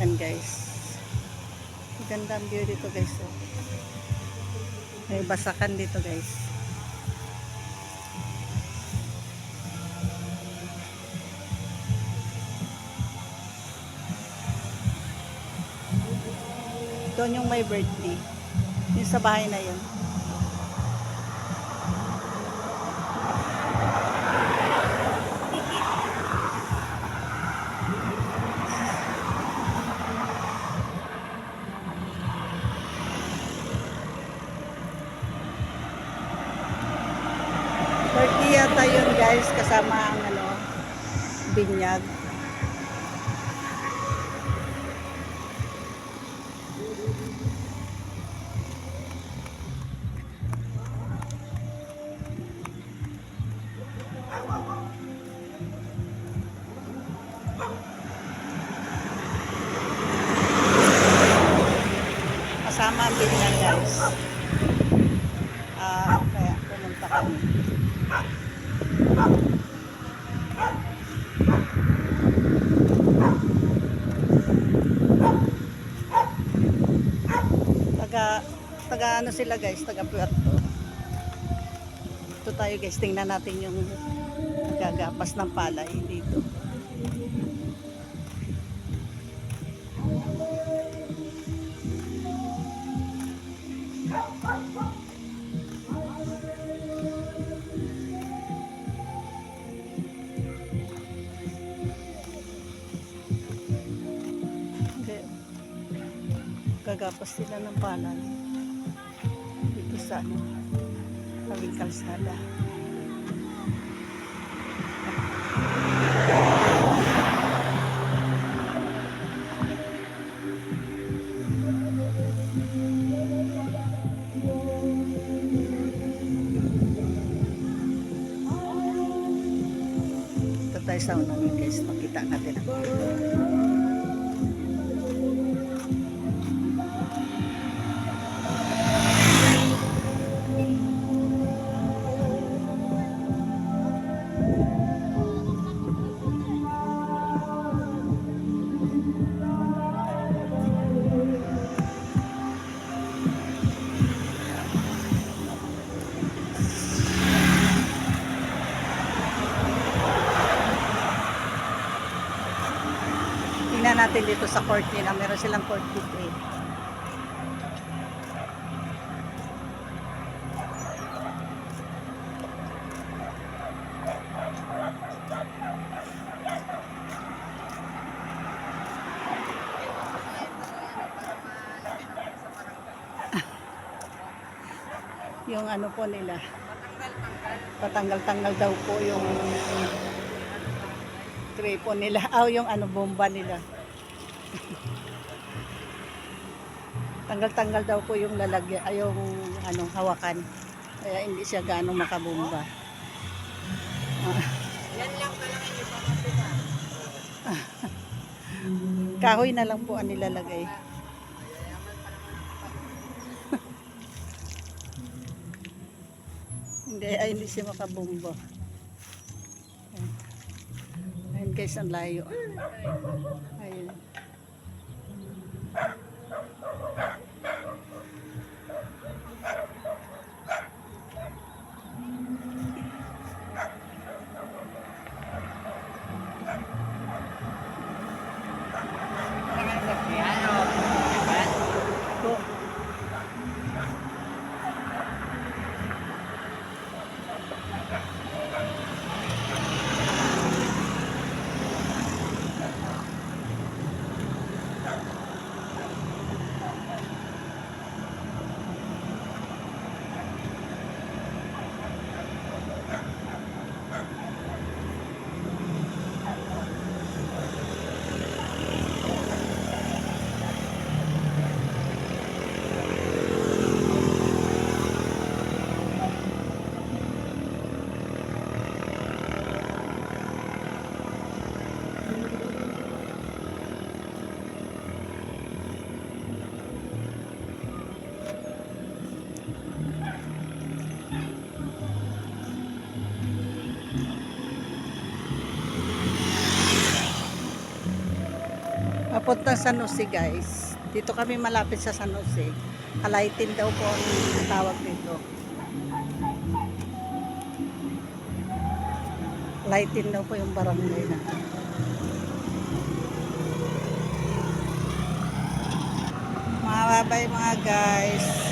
Yan guys. Maganda ang view dito guys. Oh. May basakan dito guys. Doon yung may birthday. Yung sa bahay na yun. Birthday yata yun guys, kasama ang binyag. Kasama ang binyag guys. Kaya pumunta kami. Taga ano sila guys, taga Puerto. Ito tayo guys, tingnan natin yung gagapas ng palay dito. Gagapas sila ng palay dito sa tabing kalsada. Ito tayo sa unang guys, makita natin ang tingnan natin dito sa court nila. Meron silang court dito eh. Yung ano po nila, patanggal-tanggal daw po yung kripo nila, yung bomba nila. Tanggal-tanggal daw po yung lalagyan, yung hawakan. Kaya hindi siya gaano makabomba. Yan lang talaga yung pamatuba. Kahoy na lang po ang nilalagay. Hindi siya makabomba. Ayun guys, ang layo. Ayun. Papuntang San Jose guys. Dito kami malapit sa San Jose. Kalaytin daw po ang tawag dito. Lightin daw po yung barangay na. Mga babay mga guys.